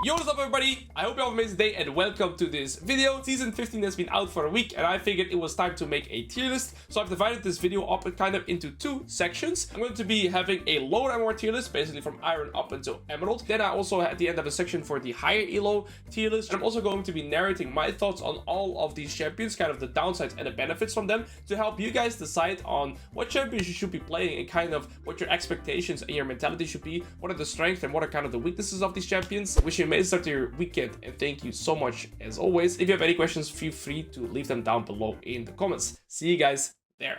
Yo, what's up everybody? I hope you have an amazing day and welcome to this video. Season 15 has been out for a week and I figured it was time to make a tier list. So I've divided this video up kind of into two sections. I'm going to be having a lower MMR tier list, basically from Iron up until Emerald. Then I also at the end of a section for the higher elo tier list. And I'm also going to be narrating my thoughts on all of these champions, kind of the downsides and the benefits from them, to help you guys decide on what champions you should be playing and kind of what your expectations and your mentality should be. What are the strengths and what are kind of the weaknesses of these champions. Wish you amazing start to your weekend and thank you so much as always. If you have any questions, feel free to leave them down below in the comments. See you guys there.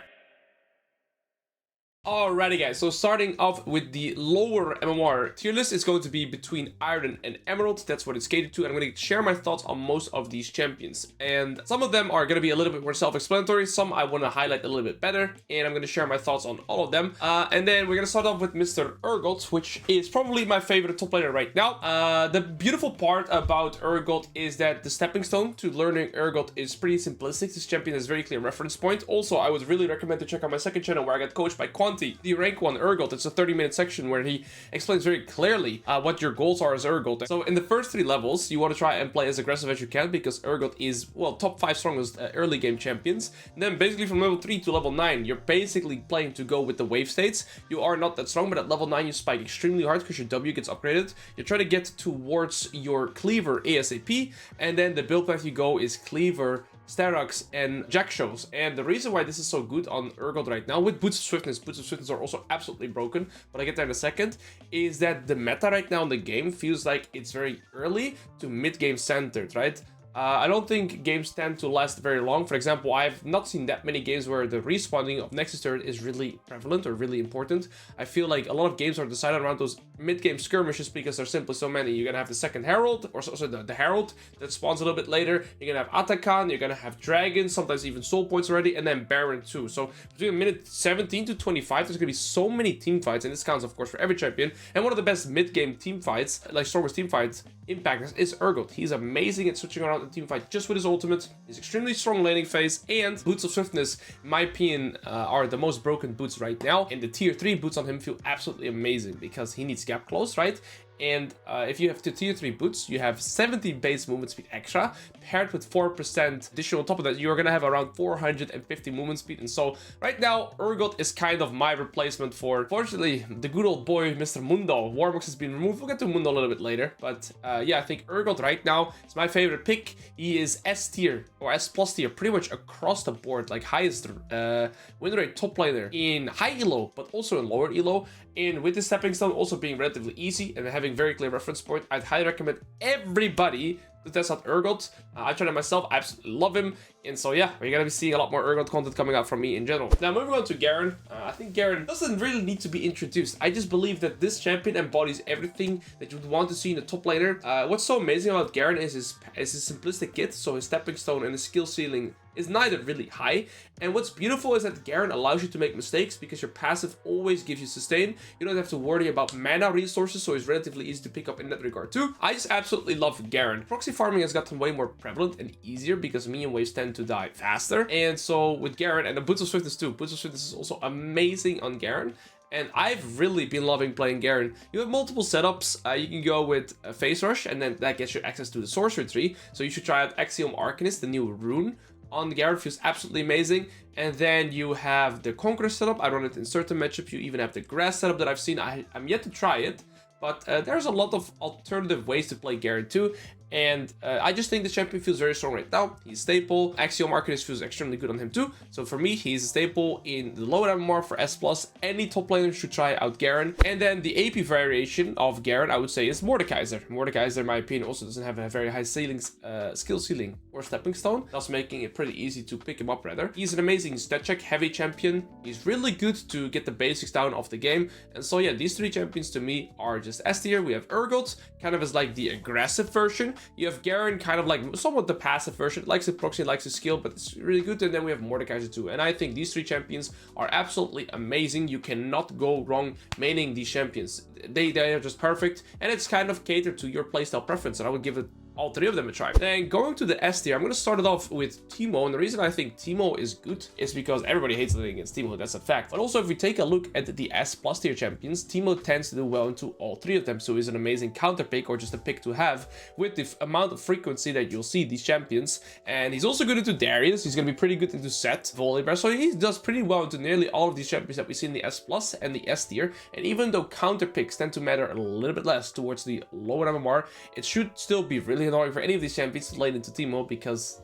Alrighty guys, so starting off with the lower MMR tier list is going to be between Iron and Emerald. That's what it's catered to. I'm going to share my thoughts on most of these champions. And some of them are going to be a little bit more self-explanatory. Some I want to highlight a little bit better. And I'm going to share my thoughts on all of them. And then we're going to start off with Mr. Urgot, which is probably my favorite top laner right now. The beautiful part about Urgot is that the stepping stone to learning Urgot is pretty simplistic. This champion has very clear reference point. Also, I would really recommend to check out my second channel where I got coached by the rank 1 Urgot. It's a 30-minute section where he explains very clearly what your goals are as Urgot. So in the first 3 levels, you want to try and play as aggressive as you can because Urgot is, well, top 5 strongest early game champions. And then basically from level 3 to level 9, you're basically playing to go with the wave states. You are not that strong, but at level 9 you spike extremely hard because your W gets upgraded. You try to get towards your cleaver ASAP, and then the build path you go is cleaver, Aatrox, and Jak'Sho's. And the reason why this is so good on Urgot right now, with Boots of Swiftness are also absolutely broken, but I get there in a second, is that the meta right now in the game feels like it's very early to mid-game centered, right? I don't think games tend to last very long. For example, I've not seen that many games where the respawning of Nexus turret is really prevalent or really important. I feel like a lot of games are decided around those mid-game skirmishes because there's simply so many. You're gonna have the second Herald, or so the Herald that spawns a little bit later. You're gonna have Atakan, you're gonna have Dragon, sometimes even Soul Points already, and then Baron too. So between minute 17 to 25, there's gonna be so many team fights, and this counts of course for every champion. And one of the best mid-game team fights, like Star Wars team fights, impact is Urgot. He's amazing at switching around the team fight just with his ultimate. He's extremely strong laning phase, and Boots of Swiftness, in my opinion, are the most broken boots right now. And the tier 3 boots on him feel absolutely amazing because he needs gap close, right? And if you have the tier 3 boots, you have 70 base movement speed extra, paired with 4% additional on top of that, you're gonna have around 450 movement speed. And so right now, Urgot is kind of my replacement for, fortunately, the good old boy, Mr. Mundo. Warwick has been removed. We'll get to Mundo a little bit later. But yeah, I think Urgot right now is my favorite pick. He is S tier or S plus tier, pretty much across the board, like highest win rate top laner in high elo, but also in lower elo. And with the stepping stone also being relatively easy and having very clear reference point, I'd highly recommend everybody to test out Urgot. I tried it myself, I absolutely love him. And so yeah, we're gonna be seeing a lot more Urgot content coming out from me in general. Now moving on to Garen, I think Garen doesn't really need to be introduced. I just believe that this champion embodies everything that you would want to see in a top laner. What's so amazing about Garen is his simplistic kit, so his stepping stone and his skill ceiling is neither really high. And what's beautiful is that Garen allows you to make mistakes because your passive always gives you sustain. You don't have to worry about mana resources, so it's relatively easy to pick up in that regard too. I just absolutely love Garen. Proxy farming has gotten way more prevalent and easier because minion waves tend to die faster. And so with Garen, and the Boots of Swiftness too, Boots of Swiftness is also amazing on Garen. And I've really been loving playing Garen. You have multiple setups. You can go with a Phase Rush, and then that gets you access to the Sorcery Tree. So you should try out Axiom Arcanist, the new rune on Garen. Feels absolutely amazing. And then you have the Conqueror setup. I run it in certain matchups. You even have the Grass setup that I've seen. I'm yet to try it, but there's a lot of alternative ways to play Garen too. And I just think the champion feels very strong right now. He's staple. Axiom Arcanist feels extremely good on him too. So for me, he's a staple in the lower MMR for S+. Any top laner should try out Garen. And then the AP variation of Garen, I would say, is Mordekaiser. Mordekaiser, in my opinion, also doesn't have a very high ceilings, skill ceiling or stepping stone, thus making it pretty easy to pick him up rather. He's an amazing stat check heavy champion. He's really good to get the basics down of the game. And so yeah, these 3 champions to me are just S tier. We have Urgot, kind of as like the aggressive version. You have Garen, kind of like somewhat the passive version, likes the proxy, likes the skill, but it's really good. And then we have Mordekaiser too. And I think these 3 champions are absolutely amazing. You cannot go wrong maining these champions. They are just perfect, and it's kind of catered to your playstyle preference. And I would give it all three of them a try. Then going to the S tier, I'm going to start it off with Teemo, and the reason I think Teemo is good is because everybody hates laning against Teemo, that's a fact. But also if we take a look at the S plus tier champions, Teemo tends to do well into all three of them, so he's an amazing counter pick or just a pick to have with the amount of frequency that you'll see these champions. And he's also good into Darius, he's going to be pretty good into Sett, Volibear, so he does pretty well into nearly all of these champions that we see in the S plus and the S tier. And even though counter picks tend to matter a little bit less towards the lower MMR, it should still be really annoying for any of these champions to lane into Teemo because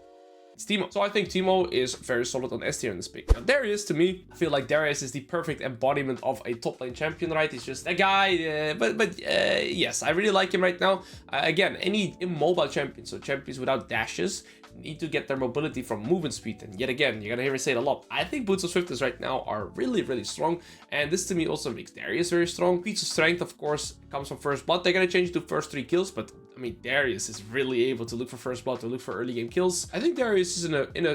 it's Teemo. So I think Teemo is very solid on S tier in this pick. Now Darius, to me, I feel like Darius is the perfect embodiment of a top lane champion, right? He's just a guy, but yes, I really like him right now. Again, any immobile champion, so champions without dashes, need to get their mobility from movement speed. And yet again, you're gonna hear me say it a lot, I think boots of swiftness right now are really strong, and this to me also makes Darius very strong. Feats of strength, of course, comes from first blood. They're gonna change to first 3 kills, but I mean, Darius is really able to look for first blood, to look for early game kills. I think Darius is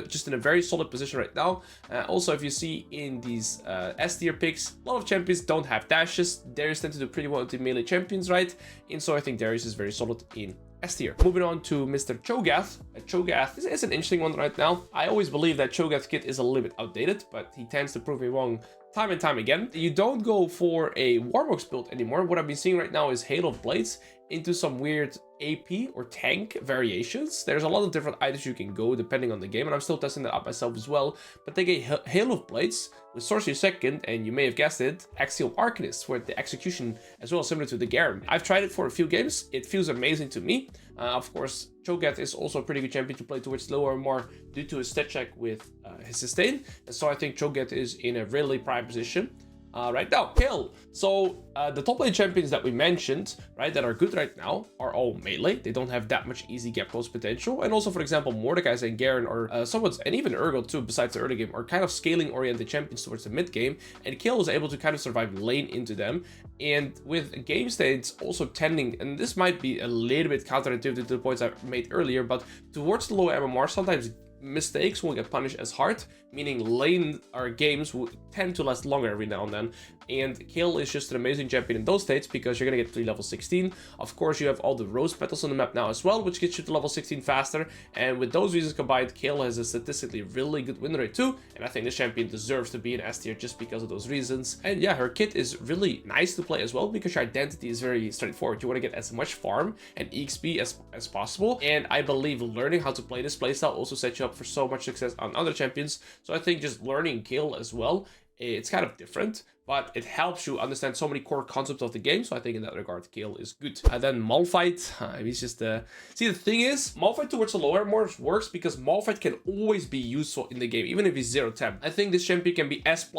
just in a very solid position right now. Also, if you see in these S tier picks, a lot of champions don't have dashes. Darius tend to do pretty well with the melee champions, right? And so I think Darius is very solid in S tier. Moving on to Mr. Cho'Gath. Cho'Gath is an interesting one right now. I always believe that Cho'Gath kit is a little bit outdated, but he tends to prove me wrong time and time again. You don't go for a Warwick build anymore. What I've been seeing right now is Hail of Blades into some weird AP or tank variations. There's a lot of different items you can go depending on the game, and I'm still testing that out myself as well. But they get Hail of Blades with Sorcery second, and you may have guessed it, Axiom Arcanist, where the execution as well, similar to the Garen. I've tried it for a few games. It feels amazing to me. Of course, Cho'Gath is also a pretty good champion to play towards lower more due to his stat check with his sustain. And so I think Cho'Gath is in a really prime position right now. Kayle. So the top lane champions that we mentioned, right, that are good right now are all melee. They don't have that much easy gap close potential. And also, for example, Mordekaiser and Garen are somewhat, and even Urgot too, besides the early game, are kind of scaling oriented champions towards the mid game. And Kayle is able to kind of survive lane into them. And with game states also tending, and this might be a little bit counterintuitive to the points I made earlier, but towards the low MMR, sometimes mistakes won't get punished as hard, meaning lane or games will tend to last longer every now and then. And Kayle is just an amazing champion in those states because you're gonna get to level 16. Of course, you have all the rose petals on the map now as well, which gets you to level 16 faster. And with those reasons combined, Kayle has a statistically really good win rate too. And I think this champion deserves to be in S tier just because of those reasons. And yeah, her kit is really nice to play as well because your identity is very straightforward. You want to get as much farm and EXP as possible. And I believe learning how to play this playstyle also sets you up for so much success on other champions. So I think just learning Kayle as well, it's kind of different, but it helps you understand so many core concepts of the game. So I think in that regard, Kayle is good. Then Malphite, he's just see, the thing is, Malphite towards the lower more works because Malphite can always be useful in the game, even if he's 0-10. I think this champion can be S+++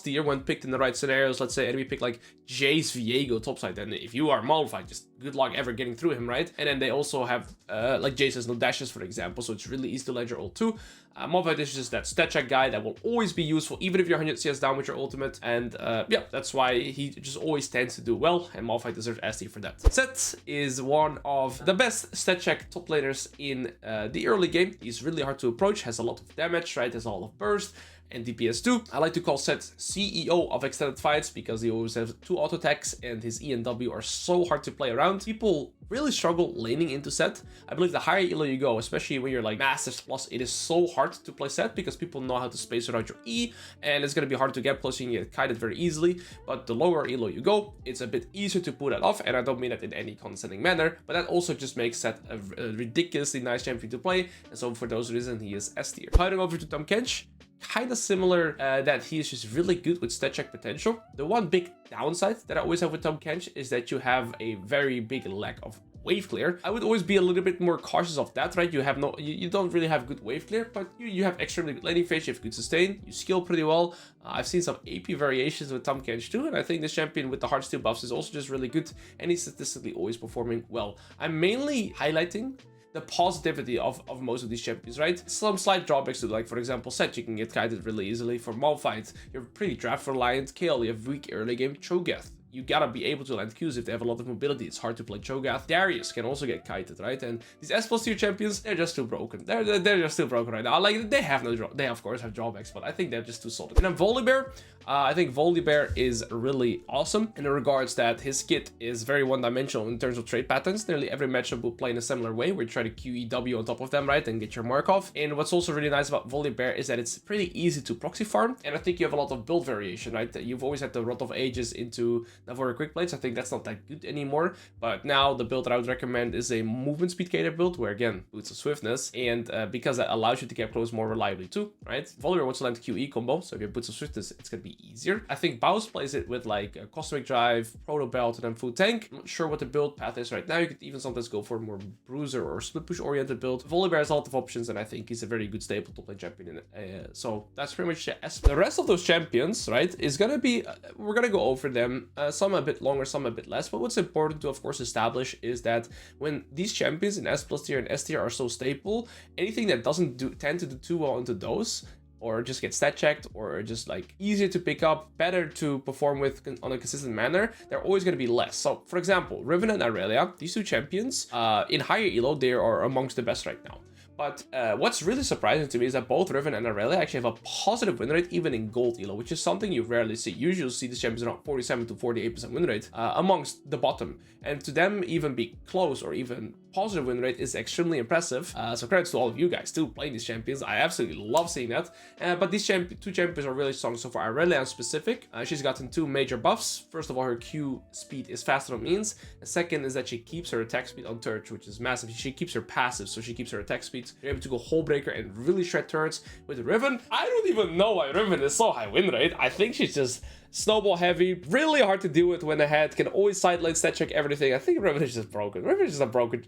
tier when picked in the right scenarios. Let's say enemy pick like Jace Viego topside, then if you are Malphite, just good luck ever getting through him, right? And then they also have like Jace has no dashes, for example, so it's really easy to land your ult too. Malphite is just that stat check guy that will always be useful, even if you're 100 CS down with your ultimate. And yeah, that's why he just always tends to do well, and Malphite deserves S tier for that. Sett is one of the best stat check top laners in the early game. He's really hard to approach, has a lot of damage, right? Has a lot of burst and DPS too. I like to call Sett CEO of extended fights because he always has 2 auto attacks and his E and W are so hard to play around. People really struggle laning into Sett. I believe the higher elo you go, especially when you're like Masters Plus, it is so hard to play Sett because people know how to space around your E, and it's going to be hard to get plus you can get kited very easily. But the lower elo you go, it's a bit easier to pull that off, and I don't mean that in any condescending manner, but that also just makes Sett a ridiculously nice champion to play, and so for those reasons he is S tier. Heading over to Tahm Kench, kind of similar, that he is just really good with stat check potential. The one big downside that I always have with Tahm Kench is that you have a very big lack of wave clear. I would always be a little bit more cautious of that, right? You don't really have good wave clear, but you have extremely good laning phase, you have good sustain, you skill pretty well. I've seen some AP variations with Tahm Kench too, and I think this champion with the heartsteel buffs is also just really good, and he's statistically always performing well. I'm mainly highlighting the positivity of most of these champions, right? Some slight drawbacks to, like, for example, Sett, you can get kited really easily. For Malphite, you're pretty draft reliant. Kayle, you have weak early game. Cho'Gath, you gotta be able to land Qs if they have a lot of mobility. It's hard to play Cho'Gath. Darius can also get kited, right? And these S+ tier champions, they're just too broken. They're just too broken right now. Like, they have no draw. They of course have drawbacks, but I think they're just too solid. And then Volibear, I think Volibear is really awesome in the regards that his kit is very one-dimensional in terms of trade patterns. Nearly every matchup will play in a similar way, where you try to QEW on top of them, right, and get your mark off. And what's also really nice about Volibear is that it's pretty easy to proxy farm, and I think you have a lot of build variation, right? You've always had the Rot of Ages into Navori Quick Plates. I think that's not that good anymore, but now the build that I would recommend is a movement speed cater build, where again, boots of swiftness, and because that allows you to get close more reliably too, right? Volibear wants to land QE combo, so if you have boots of swiftness, it's gonna be easier. I think Baus plays it with like a Cosmic Drive, Proto Belt, and then Food Tank. I'm not sure what the build path is right now. You could even sometimes go for a more bruiser or split push oriented build. Volibear has a lot of options, and I think he's a very good staple to play champion in it. So that's pretty much the rest of those champions, right, is gonna be, we're gonna go over them, some a bit longer, some a bit less, but what's important to of course establish is that when these champions in S+ tier and S tier are so staple, anything that doesn't tend to do too well into those, or just get stat checked, or just like easier to pick up, better to perform with on a consistent manner, they're always going to be less. So for example, Riven and Irelia, these two champions, in higher elo, they are amongst the best right now. But what's really surprising to me is that both Riven and Irelia actually have a positive win rate even in gold elo, which is something you rarely see. Usually you'll see the champions around 47 to 48% win rate amongst the bottom. And to them even be close or even positive win rate is extremely impressive. So credits to all of you guys too playing these champions. I absolutely love seeing that. But these two champions are really strong. So for Irelia in specific, she's gotten two major buffs. First of all, her Q speed is faster than means. The second is that she keeps her attack speed on turret, which is massive. She keeps her passive, so she keeps her attack speed. You're able to go Hull Breaker and really shred turrets. With Riven, I don't even know why Riven is so high win rate. I think she's just snowball heavy, really hard to deal with when ahead, can always side lane stat check everything. I think Riven is just broken. Riven is just a broken.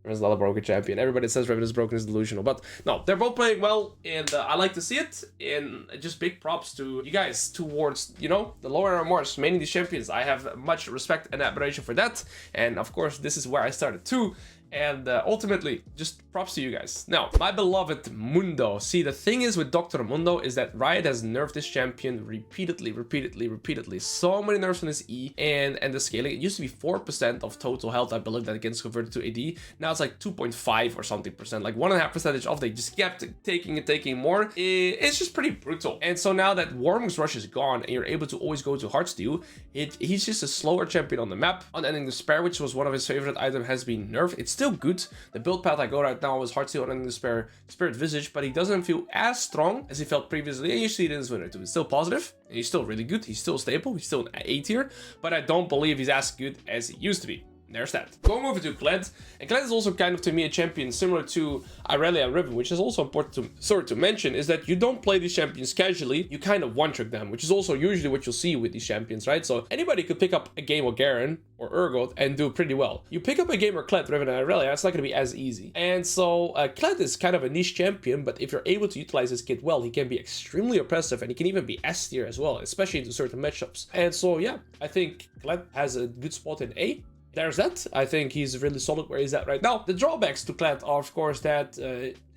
Riven's not a broken champion. Everybody says Riven is broken is delusional, but no, they're both playing well, and I like to see it. And just big props to you guys towards, you know, the lower MMRs, mainly these champions. I have much respect and admiration for that, and of course, this is where I started too. And ultimately, just props to you guys. Now, my beloved Mundo. See, the thing is with Dr. Mundo is that Riot has nerfed this champion repeatedly. So many nerfs on his E and the scaling. It used to be 4% of total health, I believe, that gets converted to AD. Now it's like 2.5 or something percent, like 1.5% off. They just kept taking more. It's just pretty brutal. And so now that Warwick's rush is gone and you're able to always go to Heartsteel, he's just a slower champion on the map. Unending Despair, which was one of his favorite items, has been nerfed. It's still good. The build path I go right now is Heartsteel, Unending Despair, Spirit Visage, but he doesn't feel as strong as he felt previously, and you see it in his win rate too. It's still positive, and he's still really good. He's still stable. He's still an A tier, but I don't believe he's as good as he used to be. There's that. Going over to Kled, and Kled is also kind of to me a champion similar to Irelia and Riven, which is also important to mention, is that you don't play these champions casually, you kind of one-trick them, which is also usually what you'll see with these champions, right? So anybody could pick up a game with Garen or Urgot and do pretty well. You pick up a game with Kled, Riven, and Irelia, it's not going to be as easy. And so Kled is kind of a niche champion, but if you're able to utilize his kit well, he can be extremely oppressive, and he can even be S tier as well, especially into certain matchups. And so yeah, I think Kled has a good spot in A. There's that. I think he's really solid where he's at right now. The drawbacks to Kled are, of course, that,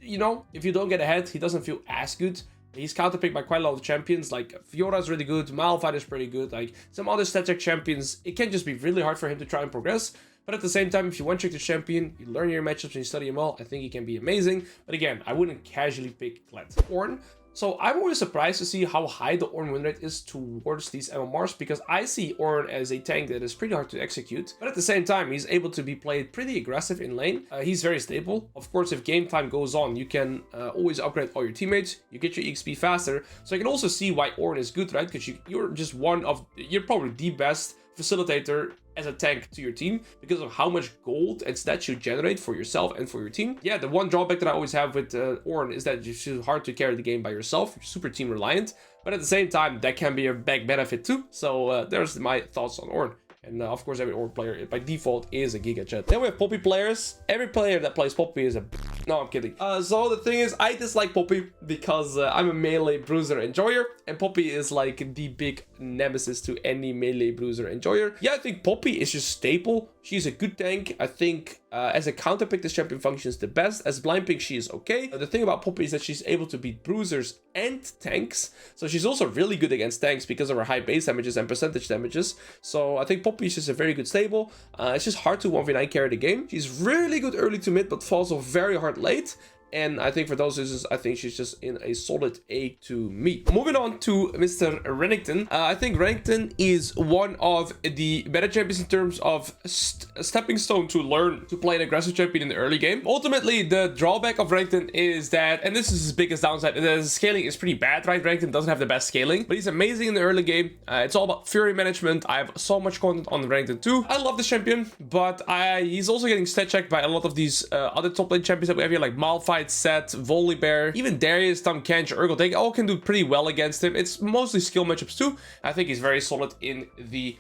you know, if you don't get ahead, he doesn't feel as good. He's counterpicked by quite a lot of champions, like Fiora is really good, Malphite is pretty good, like some other static champions. It can just be really hard for him to try and progress. But at the same time, if you one-trick the champion, you learn your matchups and you study him well, I think he can be amazing. But again, I wouldn't casually pick Kled. Ornn. So I'm always surprised to see how high the Ornn win rate is towards these MMRs, because I see Ornn as a tank that is pretty hard to execute, but at the same time he's able to be played pretty aggressive in lane. He's very stable. Of course, if game time goes on, you can always upgrade all your teammates, you get your XP faster. So I can also see why Ornn is good, right? Because you're just you're probably the best facilitator as a tank to your team because of how much gold and stats you generate for yourself and for your team. Yeah, the one drawback that I always have with Ornn is that it's hard to carry the game by yourself. You're super team reliant, but at the same time, that can be a big benefit too. So there's my thoughts on Ornn. And of course, every Ornn player by default is a Giga Chat. Then we have Poppy players. Every player that plays Poppy is a... No, I'm kidding. So the thing is, I dislike Poppy because I'm a melee bruiser enjoyer, and Poppy is like the big nemesis to any melee bruiser enjoyer. Yeah, I think Poppy is just staple. She's a good tank. I think As a counter pick, this champion functions the best. As blind pick, she is okay. The thing about Poppy is that she's able to beat bruisers and tanks. So she's also really good against tanks because of her high base damages and percentage damages. So I think Poppy is just a very good stable. It's just hard to 1v9 carry the game. She's really good early to mid, but falls off very hard late. And I think for those reasons, I think she's just in a solid A to me. Moving on to Mr. Renekton. I think Renekton is one of the better champions in terms of stepping stone to learn to play an aggressive champion in the early game. Ultimately, the drawback of Renekton is that, and this is his biggest downside, the scaling is pretty bad, right? Renekton doesn't have the best scaling, but he's amazing in the early game. It's all about Fury management. I have so much content on Renekton too. I love this champion, but he's also getting stat checked by a lot of these other top lane champions that we have here, like Malphite, Sett, Volibear, even Darius, Tahm Kench, Urgot. They all can do pretty well against him. It's mostly skill matchups too. I think he's very solid in the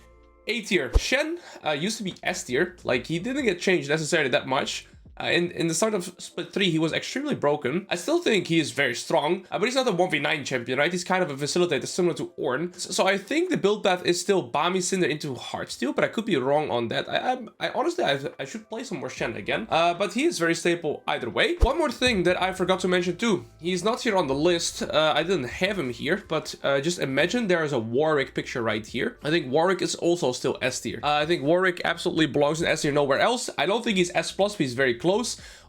A tier. Shen used to be S tier. Like, he didn't get changed necessarily that much. In the start of Split 3, he was extremely broken. I still think he is very strong, but he's not a 1v9 champion, right? He's kind of a facilitator similar to Ornn. So I think the build path is still Bami Cinder into Heartsteel, but I could be wrong on that. I honestly, I should play some more Shen again, but he is very stable either way. One more thing that I forgot to mention too. He's not here on the list. I didn't have him here, but just imagine there is a Warwick picture right here. I think Warwick is also still S tier. I think Warwick absolutely belongs in S tier nowhere else. I don't think he's S+, but he's very close.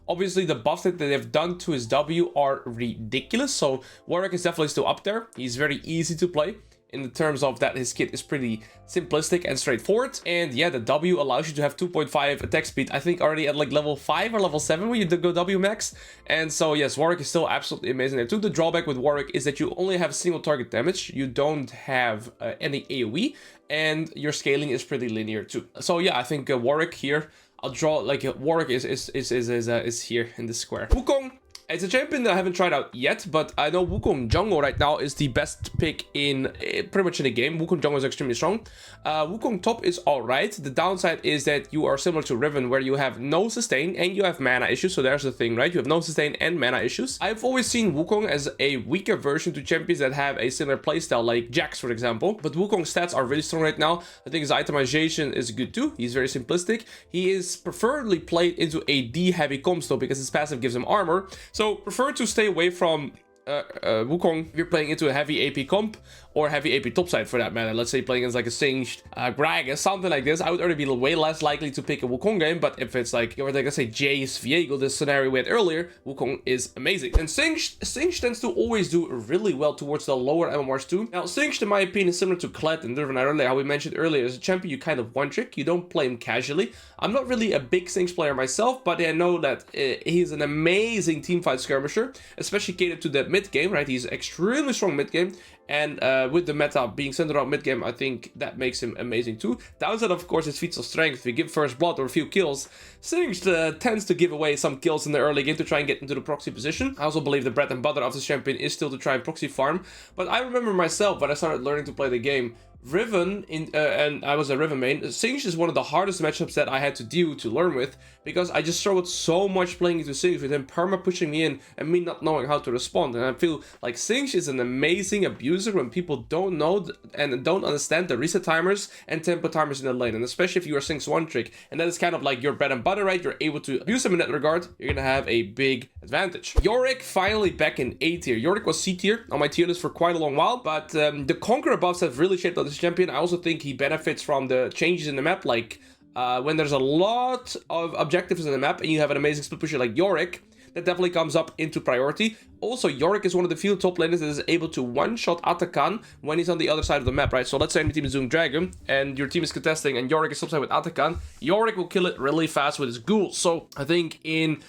Obviously, the buffs that they've done to his W are ridiculous, so Warwick is definitely still up there. He's very easy to play in the terms of that his kit is pretty simplistic and straightforward. And yeah, the W allows you to have 2.5 attack speed, I think already at like level 5 or level 7 when you go W max. And so yes, Warwick is still absolutely amazing there too. The drawback with Warwick is that you only have single target damage. You don't have any AoE, and your scaling is pretty linear too. So yeah, I think Warwick here, I'll draw like Warwick is here in this square. Wukong. It's a champion that I haven't tried out yet, but I know Wukong jungle right now is the best pick in pretty much in the game. Wukong jungle is extremely strong. Wukong top is alright. The downside is that you are similar to Riven, where you have no sustain and you have mana issues. So there's the thing, right? You have no sustain and mana issues. I've always seen Wukong as a weaker version to champions that have a similar playstyle, like Jax, for example. But Wukong's stats are really strong right now. I think his itemization is good too. He's very simplistic. He is preferably played into a D heavy comp though, because his passive gives him armor. So prefer to stay away from Wukong if you're playing into a heavy AP comp or heavy AP topside for that matter. Let's say playing against like a Singed, Gragas, something like this. I would already be way less likely to pick a Wukong game, but if it's like, let's say Jace, Viego, this scenario we had earlier, Wukong is amazing. And Singed tends to always do really well towards the lower MMRs too. Now, Singed, in my opinion, is similar to Kled and Irelia, how we mentioned earlier. As a champion, you kind of one trick. You don't play him casually. I'm not really a big Singed player myself, but I know that he's an amazing teamfight skirmisher, especially catered to the mid game, right? He's extremely strong mid game. And with the meta being centered around mid game, I think that makes him amazing too. Downside, of course, is feats of strength. If you give first blood or a few kills, Singed tends to give away some kills in the early game to try and get into the proxy position. I also believe the bread and butter of this champion is still to try and proxy farm. But I remember myself when I started learning to play the game, Riven, and I was a Riven main, Singed is one of the hardest matchups that I had to learn with, because I just struggled so much playing into Singed with him perma pushing me in and me not knowing how to respond. And I feel like Singed is an amazing abuser when people don't know and don't understand the reset timers and tempo timers in the lane, and especially if you are Singed's one trick, and that is kind of like your bread and butter, right? You're able to abuse him in that regard, you're gonna have a big advantage. Yorick finally back in A tier. Yorick was C tier on my tier list for quite a long while, but the Conqueror buffs have really shaped up this champion. I also think he benefits from the changes in the map, like when there's a lot of objectives in the map and you have an amazing split pusher like Yorick, that definitely comes up into priority. Also, Yorick is one of the few top laners that is able to one-shot Atakan when he's on the other side of the map, right? So let's say your team is doing Dragon and your team is contesting and Yorick is topside with Atakan. Yorick will kill it really fast with his ghouls. So I think in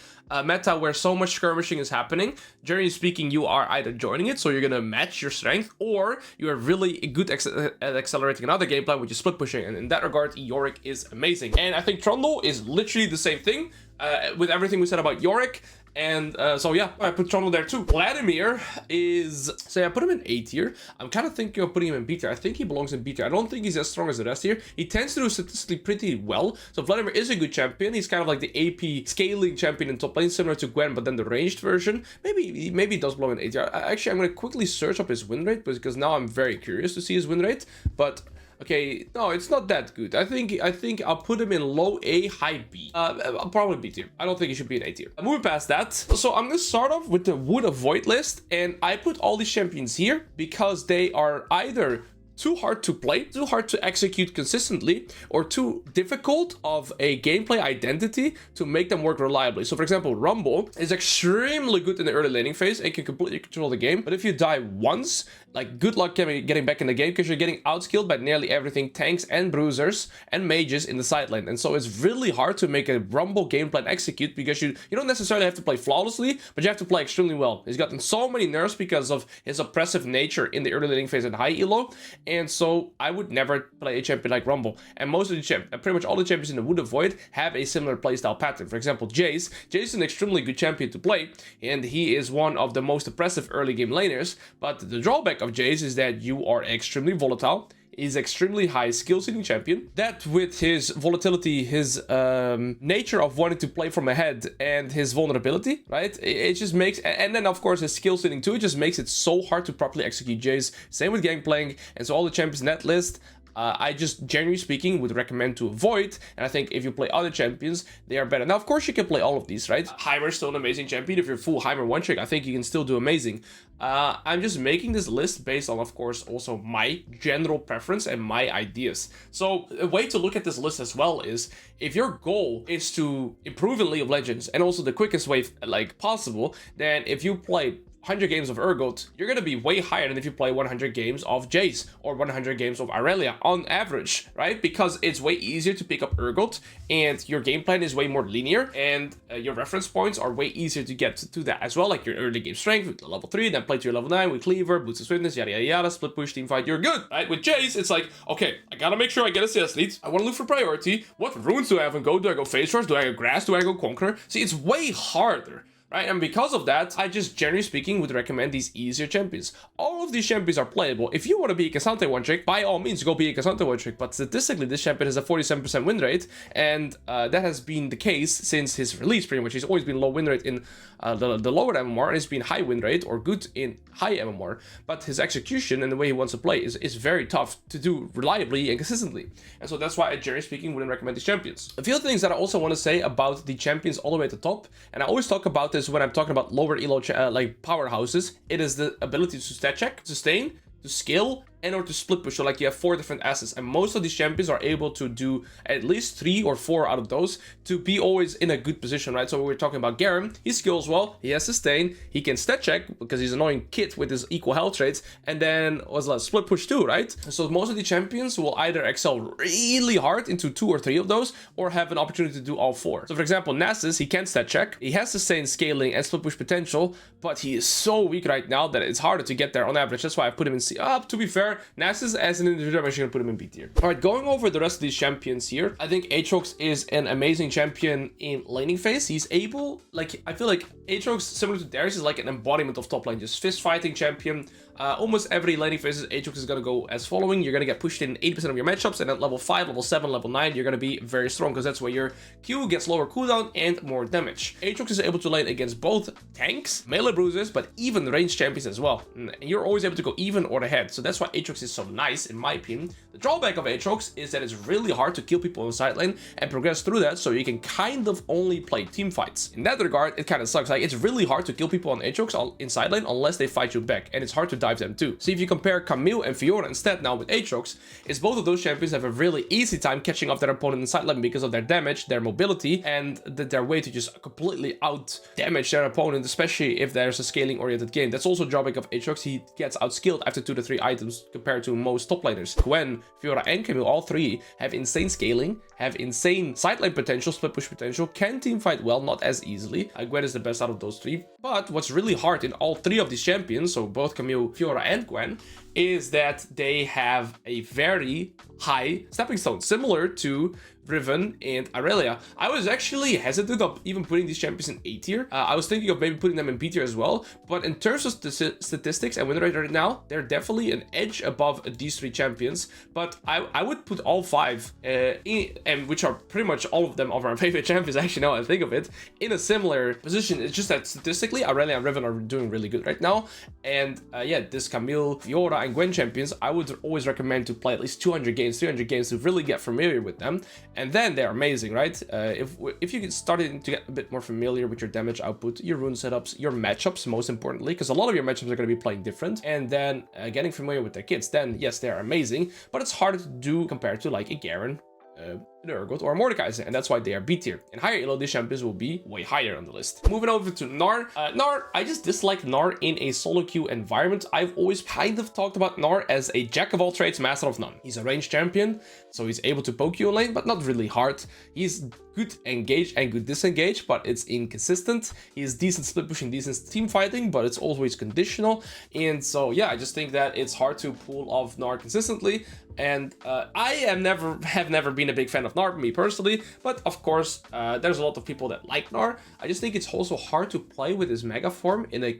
meta where so much skirmishing is happening, generally speaking, you are either joining it, so you're gonna match your strength, or you are really good at accelerating another game plan, which is split pushing. And in that regard, Yorick is amazing. And I think Trundle is literally the same thing with everything we said about Yorick. And so yeah, I put Trundle there too. Vladimir is, say I put him in A tier. I'm kind of thinking of putting him in B tier. I think he belongs in B tier. I don't think he's as strong as the rest here. He tends to do statistically pretty well. So Vladimir is a good champion. He's kind of like the AP scaling champion in top lane, similar to Gwen, but then the ranged version. Maybe he does belong in A tier. Actually, I'm going to quickly search up his win rate, because now I'm very curious to see his win rate. But Okay, no, it's not that good. I think I'll put him in low A, high B. I'll probably B tier. I don't think he should be an A tier. Moving past that, so I'm gonna start off with the Wood of Void list, and I put all these champions here because they are either too hard to play, too hard to execute consistently, or too difficult of a gameplay identity to make them work reliably. So for example, Rumble is extremely good in the early laning phase and can completely control the game, but if you die once, like, good luck getting back in the game, because you're getting outskilled by nearly everything, tanks and bruisers and mages in the side lane. And so it's really hard to make a Rumble game plan execute, because you don't necessarily have to play flawlessly, but you have to play extremely well. He's gotten so many nerfs because of his oppressive nature in the early laning phase and high elo, and so I would never play a champion like Rumble. And most of the pretty much all the champions in the Wood of Void have a similar playstyle pattern. For example, Jace is an extremely good champion to play, and he is one of the most oppressive early game laners, but the drawback of Jace is that you are extremely volatile. He's extremely high skill ceiling champion. That, with his volatility, his nature of wanting to play from ahead, and his vulnerability, right? It just makes, and then of course his skill ceiling too, it just makes it so hard to properly execute Jace. Same with Gangplank, and so all the champions in that list, I just, generally speaking, would recommend to avoid. And I think if you play other champions, they are better. Now, of course, you can play all of these, right? Heimer's still an amazing champion. If you're full Heimer one trick, I think you can still do amazing. I'm just making this list based on, of course, also my general preference and my ideas. So a way to look at this list as well is, if your goal is to improve in League of Legends, and also the quickest way like possible, then if you play 100 games of Urgot, you're gonna be way higher than if you play 100 games of Jace or 100 games of Irelia on average, right? Because it's way easier to pick up Urgot, and your game plan is way more linear, and your reference points are way easier to get to that as well, like your early game strength with level 3, then play to your level 9 with Cleaver, Boots of Swiftness, yada yada yada, split push, team fight, you're good, right? With Jace, it's like, okay, I gotta make sure I get a CS lead, I wanna look for priority, what runes do I have and go? Do I go Phase Rush? Do I go Grass? Do I go Conqueror? See, it's way harder. Right, and because of that, I just, generally speaking, would recommend these easier champions. All of these champions are playable. If you want to be a Cassandra one trick, by all means, go be a Cassandra one trick. But statistically, this champion has a 47% win rate, and that has been the case since his release, pretty much. He's always been low win rate in the lower MMR, and he's been high win rate, or good in high MMR. But his execution and the way he wants to play is very tough to do reliably and consistently. And so that's why I, generally speaking, wouldn't recommend these champions. A few things that I also want to say about the champions all the way at the top, and I always talk about this when I'm talking about lower elo like powerhouses, it is the ability to stat check, sustain, to scale, and or to split push. So like you have 4 different assets, and most of these champions are able to do at least 3 or 4 out of those to be always in a good position, right? So when we're talking about Garen, he skills well, he has sustain, he can stat check because he's an annoying kit with his equal health traits, and then was like split push too, right? So most of the champions will either excel really hard into 2 or 3 of those, or have an opportunity to do all 4. So for example, Nasus, he can stat check, he has sustain, scaling, and split push potential, but he is so weak right now that it's harder to get there on average. That's why I put him in C. To be fair, Nasus as an individual, I'm actually gonna put him in B tier. Alright, going over the rest of these champions here, I think Aatrox is an amazing champion in laning phase. He's able, like, I feel like Aatrox, similar to Darius, is like an embodiment of top lane, just fist fighting champion. Almost every laning phase, Aatrox is gonna go as following. You're gonna get pushed in 80% of your matchups, and at level 5, level 7, level 9, you're gonna be very strong, because that's where your Q gets lower cooldown and more damage. Aatrox is able to lane against both tanks, melee bruisers, but even ranged champions as well. And you're always able to go even or ahead, so that's why Aatrox is so nice, in my opinion. The drawback of Aatrox is that it's really hard to kill people in the side lane and progress through that, so you can kind of only play team fights. In that regard, it kind of sucks. Like, it's really hard to kill people on Aatrox in side lane unless they fight you back, and it's hard to dive them too. So if you compare Camille and Fiora instead now with Aatrox, it's both of those champions have a really easy time catching up their opponent in side lane because of their damage, their mobility, and their way to just completely out damage their opponent, especially if there's a scaling oriented game. That's also a drawback of Aatrox. He gets outskilled after 2 to 3 items compared to most top laners. Gwen, Fiora, and Camille, all 3 have insane scaling, have insane side lane potential, split push potential, can team fight well, not as easily. Gwen is the best out of those 3. But what's really hard in all 3 of these champions, so both Camille, Fiora, and Gwen, is that they have a very high stepping stone, similar to Riven, and Irelia. I was actually hesitant of even putting these champions in A tier. I was thinking of maybe putting them in B tier as well, but in terms of statistics and win rate right now, they're definitely an edge above these 3 champions. But I would put all 5, and which are pretty much all of them of our favorite champions, actually, now I think of it, in a similar position. It's just that statistically, Irelia and Riven are doing really good right now. And yeah, this Camille, Fiora, and Gwen champions, I would always recommend to play at least 200 games, 300 games to really get familiar with them. And then they're amazing, right? If you get started to get a bit more familiar with your damage output, your rune setups, your matchups, most importantly, because a lot of your matchups are going to be playing different, and then getting familiar with their kits, then yes, they're amazing, but it's harder to do compared to like a Garen, an Urgot, or a Mordekaiser, and that's why they are B tier. In higher elo, these champions will be way higher on the list. Moving over to Gnar. Gnar, I just dislike Gnar in a solo queue environment. I've always kind of talked about Gnar as a jack of all trades, master of none. He's a ranged champion, so he's able to poke you in lane, but not really hard. He's good engaged and good disengaged, but it's inconsistent. He's decent split pushing, decent team fighting, but it's always conditional. And so yeah, I just think that it's hard to pull off Gnar consistently. And I have never been a big fan of Gnar, me personally, but of course there's a lot of people that like Gnar. I just think it's also hard to play with his mega form in a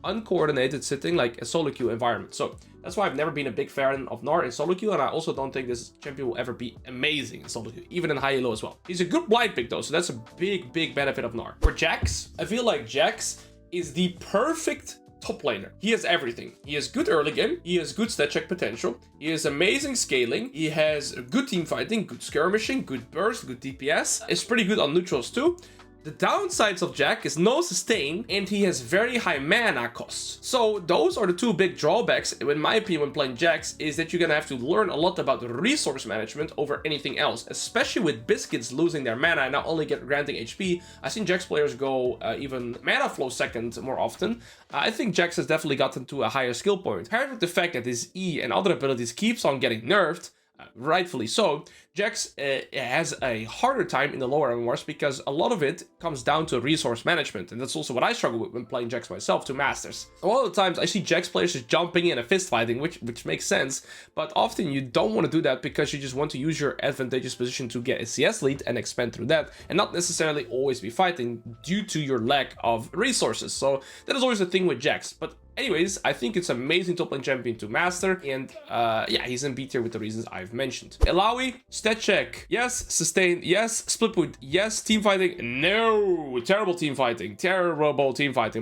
uncoordinated setting like a solo queue environment. So that's why I've never been a big fan of Gnar in solo queue, and I also don't think this champion will ever be amazing in solo queue, even in high elo as well. He's a good blind pick though, so that's a big benefit of Gnar. For Jax, I feel like Jax is the perfect top laner. He has everything. He has good early game, he has good stat check potential, he has amazing scaling, he has good team fighting, good skirmishing, good burst, good DPS. It's pretty good on neutrals too. The downsides of Jack is no sustain, and he has very high mana costs. So those are the 2 big drawbacks, in my opinion, when playing Jax, is that you're gonna have to learn a lot about resource management over anything else, especially with Biscuits losing their mana and not only granting HP. I've seen Jax players go even mana flow second more often. I think Jax has definitely gotten to a higher skill point. Paired with the fact that his E and other abilities keeps on getting nerfed, rightfully so, Jax has a harder time in the lower MMRs because a lot of it comes down to resource management, and that's also what I struggle with when playing Jax myself to masters. A lot of the times I see Jax players just jumping in and fist fighting, which makes sense, but often you don't want to do that because you just want to use your advantageous position to get a CS lead and expand through that, and not necessarily always be fighting due to your lack of resources. So that is always the thing with Jax. But anyways, I think it's amazing top lane champion to master, and yeah, he's in B tier with the reasons I've mentioned. Illaoi, stat check, yes. Sustain, yes. Split point, yes. Team fighting, no. Terrible team fighting,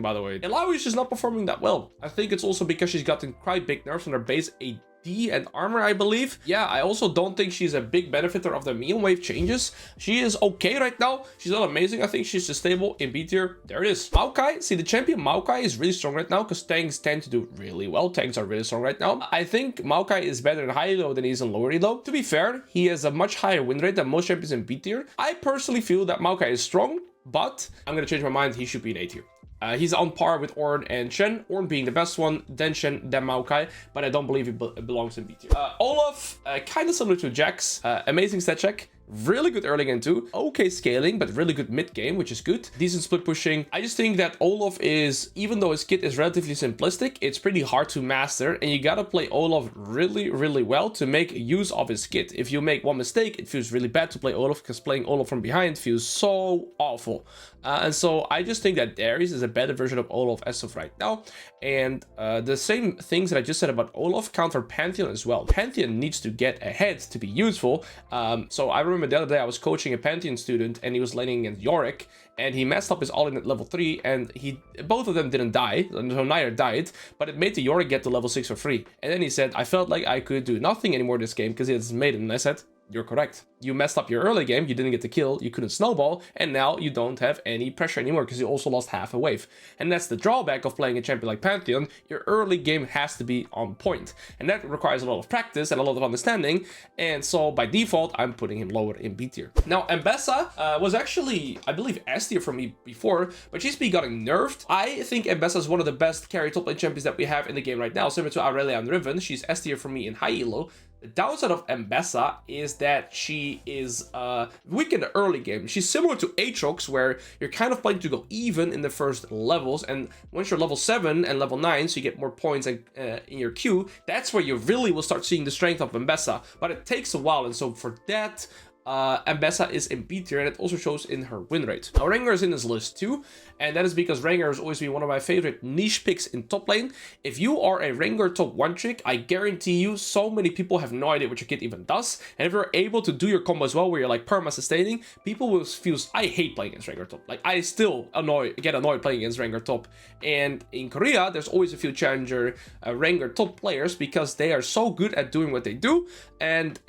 by the way. Illaoi is just not performing that well. I think it's also because she's gotten quite big nerfs on her base AD and armor, I believe. Yeah, I also don't think she's a big benefiter of the mean wave changes. She is okay right now. She's not amazing. I think she's just stable in B tier. There it is. Maokai. See, the champion Maokai is really strong right now because tanks tend to do really well. Tanks are really strong right now. I think Maokai is better in high elo than he is in lower elo. To be fair, he has a much higher win rate than most champions in B tier. I personally feel that Maokai is strong, but I'm gonna change my mind. He should be in A tier. He's on par with Ornn and Shen, Ornn being the best one, then Shen, then Maokai, but I don't believe he belongs in B tier. Olaf, kind of similar to Jax, amazing stat check, really good early game too, okay scaling, but really good mid game, which is good. Decent split pushing. I just think that Olaf is, even though his kit is relatively simplistic, it's pretty hard to master, and you gotta play Olaf really well to make use of his kit. If you make one mistake, it feels really bad to play Olaf, because playing Olaf from behind feels so awful. And so I just think that Darius is a better version of Olaf as of right now. And the same things that I just said about Olaf count for Pantheon as well. Pantheon needs to get ahead to be useful. So I remember the other day I was coaching a Pantheon student and he was laning against Yorick, and he messed up his all-in at level 3, and both of them didn't die, so neither died, but it made the Yorick get to level 6 for free. And then he said, I felt like I could do nothing anymore this game because he has Maiden. And I said, you're correct. You messed up your early game, you didn't get the kill, you couldn't snowball, and now you don't have any pressure anymore because you also lost half a wave. And that's the drawback of playing a champion like Pantheon. Your early game has to be on point, and that requires a lot of practice and a lot of understanding, and so by default, I'm putting him lower in B tier. Now, Mbessa was actually, I believe, S tier for me before, but she's been getting nerfed. I think Mbessa is one of the best carry top lane champions that we have in the game right now, similar to Irelia and Riven. She's S tier for me in high elo. The downside of Mbessa is that she is weak in the early game. She's similar to Aatrox, where you're kind of playing to go even in the first levels, and once you're level 7 and level 9, so you get more points in your queue, that's where you really will start seeing the strength of Mbessa. But it takes a while, and so for that, Ambessa is in B tier, and it also shows in her win rate. Now, Rengar is in this list too, and that is because Rengar has always been one of my favorite niche picks in top lane. If you are a Rengar top 1 trick, I guarantee you so many people have no idea what your kit even does, and if you're able to do your combo as well, where you're like perma-sustaining, people will feel... I hate playing against Rengar top. Like, I still get annoyed playing against Rengar top, and in Korea, there's always a few challenger Rengar top players because they are so good at doing what they do, and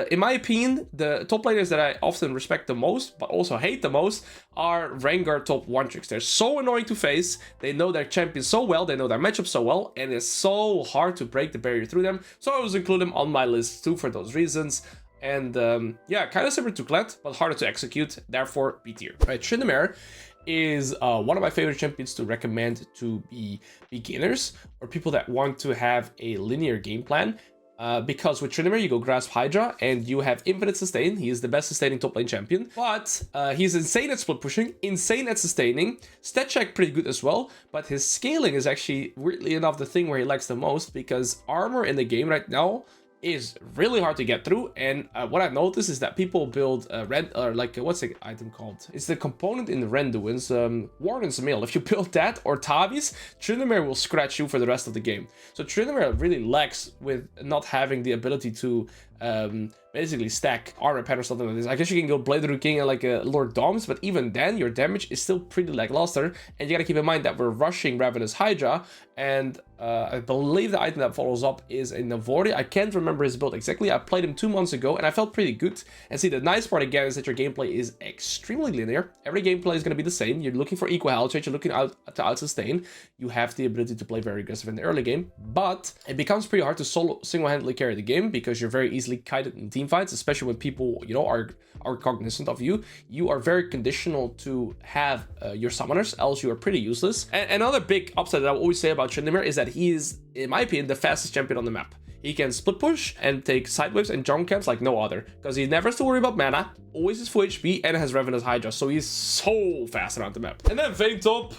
in my opinion, the top players that I often respect the most, but also hate the most, are Rengar top 1 tricks. They're so annoying to face, they know their champion so well, they know their matchup so well, and it's so hard to break the barrier through them, so I was include them on my list too for those reasons. And yeah, kind of similar to Kled, but harder to execute, therefore B tier. Right, Tryndamere is one of my favorite champions to recommend to be beginners or people that want to have a linear game plan. Because with Tryndamere, you go Grasp Hydra and you have infinite sustain. He is the best sustaining top lane champion, but he's insane at split pushing, insane at sustaining, stat check pretty good as well, but his scaling is actually, weirdly enough, the thing where he lacks the most, because armor in the game right now is really hard to get through. And what I've noticed is that people build what's the item called? It's the component in the Renduin's Warden's Mail. If you build that or Tavi's, Tryndamere will scratch you for the rest of the game. So Tryndamere really lacks with not having the ability to basically stack armor pen or something like this. I guess you can go Blade Root King and like a Lord Doms, but even then your damage is still pretty lackluster, and you gotta keep in mind that we're rushing Ravenous Hydra, and I believe the item that follows up is a Navori. I can't remember his build exactly. I played him 2 months ago and I felt pretty good. And see, the nice part again is that your gameplay is extremely linear. Every gameplay is going to be the same. You're looking for equal health rate, you're looking to out-sustain. You have the ability to play very aggressive in the early game, but it becomes pretty hard to single-handedly carry the game because you're very easily kited in team fights, especially when people, you know, are cognizant of you. You are very conditional to have your summoners, else you are pretty useless. And another big upside that I always say about Tryndamere is that he is, in my opinion, the fastest champion on the map. He can split push and take side waves and jump camps like no other, because he never has to worry about mana, always is full HP, and has Ravenous Hydra, so he's so fast around the map. And then Vayne top,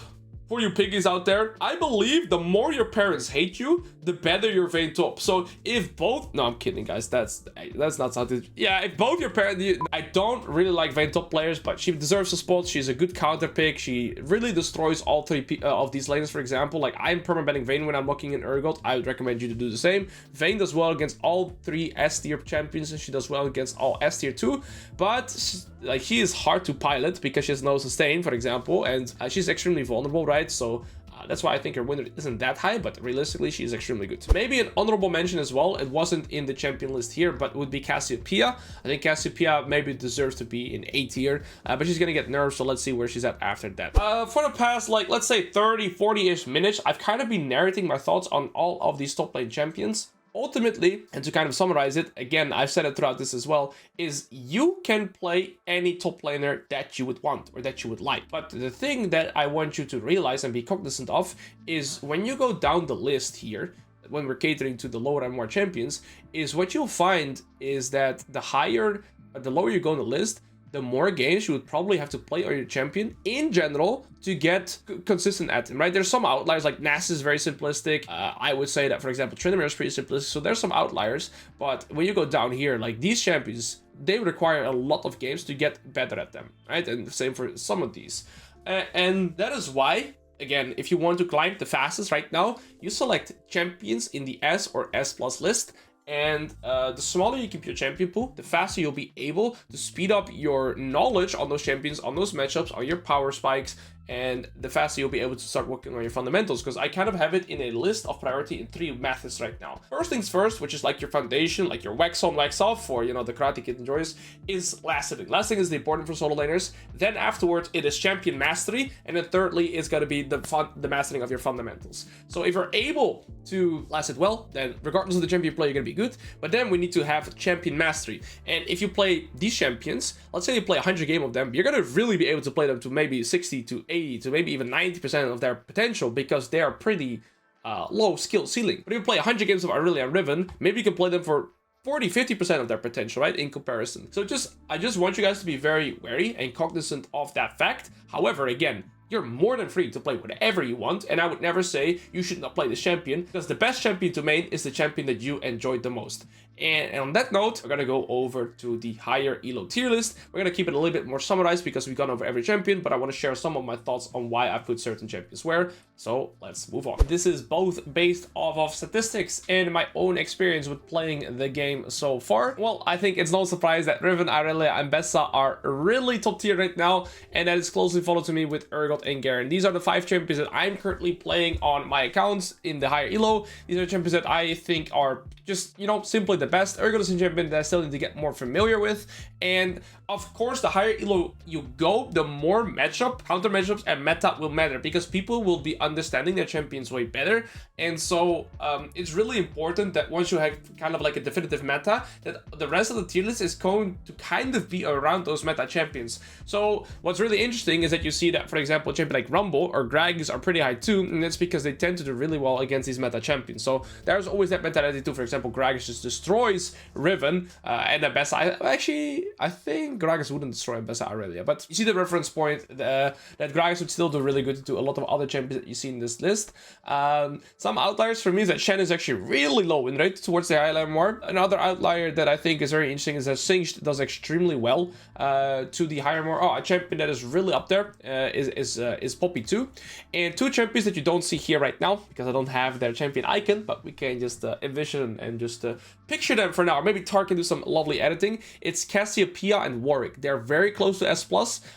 for you piggies out there, I believe the more your parents hate you, the better your Vayne top. So if both, no, I'm kidding, guys. That's not something. Yeah, if both your parents, I don't really like Vayne top players, but she deserves a spot. She's a good counter pick. She really destroys all three of these lanes. For example, like I'm permabanning Vayne when I'm looking in Urgot. I would recommend you to do the same. Vayne does well against all 3 S tier champions, and she does well against all S tier too. But like she is hard to pilot because she has no sustain, for example, and she's extremely vulnerable, right? So that's why I think her win rate isn't that high, but realistically, she's extremely good. Maybe an honorable mention as well. It wasn't in the champion list here, but would be Cassiopeia. I think Cassiopeia maybe deserves to be in A tier, but she's gonna get nerfed, so let's see where she's at after that. For the past, like, let's say 30, 40-ish minutes, I've kind of been narrating my thoughts on all of these top lane champions. Ultimately, and to kind of summarize it, again, I've said it throughout this as well, is you can play any top laner that you would want or that you would like. But the thing that I want you to realize and be cognizant of is when you go down the list here, when we're catering to the lower and more champions, is what you'll find is that the lower you go on the list, the more games you would probably have to play on your champion in general to get consistent at him, right? There's some outliers, like Nass is very simplistic. I would say that, for example, Tryndamere is pretty simplistic, so there's some outliers. But when you go down here, like these champions, they require a lot of games to get better at them, right? And the same for some of these. And that is why, again, if you want to climb the fastest right now, you select champions in the S or S plus list. And the smaller you keep your champion pool, the faster you'll be able to speed up your knowledge on those champions, on those matchups, on your power spikes, and the faster you'll be able to start working on your fundamentals, because I kind of have it in a list of priority in 3 methods right now. First things first, which is like your foundation, like your wax on, wax off, or, you know, the Karate Kid enjoys, is last hitting. Last thing is the important for solo laners. Then afterwards, it is champion mastery, and then thirdly, it's got to be the mastering of your fundamentals. So if you're able to last it well, then regardless of the champion you play, you're going to be good. But then we need to have champion mastery. And if you play these champions, let's say you play 100 game of them, you're going to really be able to play them to maybe 60 to 80 to maybe even 90% of their potential, because they are pretty low skill ceiling. But if you play 100 games of Irelia and Riven, maybe you can play them for 40-50% of their potential, right, in comparison. So I just want you guys to be very wary and cognizant of that fact. However, again, you're more than free to play whatever you want, and I would never say you should not play this champion, because the best champion to main is the champion that you enjoyed the most. And on that note, we're gonna go over to the higher elo tier list. We're gonna keep it a little bit more summarized because we've gone over every champion, but I want to share some of my thoughts on why I put certain champions where. So let's move on. This is both based off of statistics and my own experience with playing the game so far. Well, I think it's no surprise that Riven, Irelia, and Bessa are really top tier right now, and that is closely followed to me with Urgot and Garen. These are the 5 champions that I'm currently playing on my accounts in the higher elo. These are champions that I think are just, you know, simply the best. Urgot is a champion that I still need to get more familiar with, and of course, the higher elo you go, the more counter matchups, and meta will matter because people will be understanding their champions way better. And so it's really important that once you have kind of like a definitive meta, that the rest of the tier list is going to kind of be around those meta champions. So what's really interesting is that you see that, for example, a champion like Rumble or Gragas are pretty high too, and that's because they tend to do really well against these meta champions. So there's always that mentality too. For example, Gragas just destroys Riven, and the best. I think Gragas wouldn't destroy Bessa Irelia, but you see the reference point that Gragas would still do really good to a lot of other champions that you see in this list. Some outliers for me is that Shen is actually really low in rate towards the high level more. Another outlier that I think is very interesting is that Singed does extremely well to the higher more. Oh, a champion that is really up there is Poppy too. And 2 champions that you don't see here right now because I don't have their champion icon, but we can just envision and just picture them for now. Or maybe Tar can do some lovely editing. It's Cassiopeia and Warwick. They're very close to S+.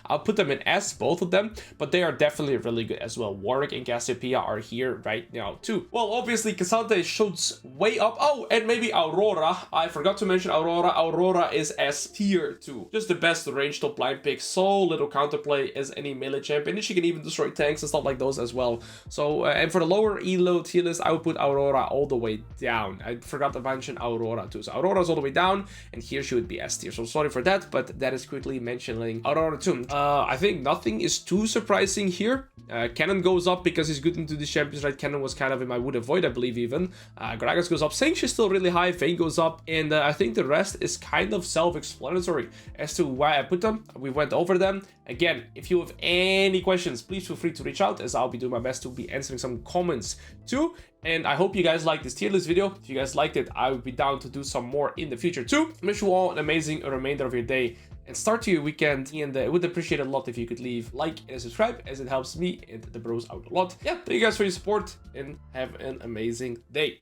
I'll put them in S, both of them, but they are definitely really good as well. Warwick and Cassiopeia are here right now too. Well, obviously, Cassandra shoots way up. Oh, and maybe Aurora. I forgot to mention Aurora. Aurora is S tier too. Just the best range top line pick. So little counterplay as any melee champion. And she can even destroy tanks and stuff like those as well. So, and for the lower elo tier list, I would put Aurora all the way down. I forgot to mention Aurora too. So Aurora's all the way down, and here she would be S tier. So sorry for that, but that is quickly mentioning Aurora too. I think nothing is too surprising here. Cannon goes up because he's good into the champions, right? Cannon was kind of in my would avoid, I believe even. Gragas goes up. Singed is still really high. Vayne goes up, and I think the rest is kind of self-explanatory as to why I put them. We went over them. Again, if you have any questions, please feel free to reach out, as I'll be doing my best to be answering some comments too. And I hope you guys liked this tier list video. If you guys liked it, I would be down to do some more in the future too. I wish you all an amazing remainder of your day and start to your weekend, and I would appreciate it a lot if you could leave like and subscribe, as it helps me and the bros out a lot. Yeah, thank you guys for your support, and have an amazing day.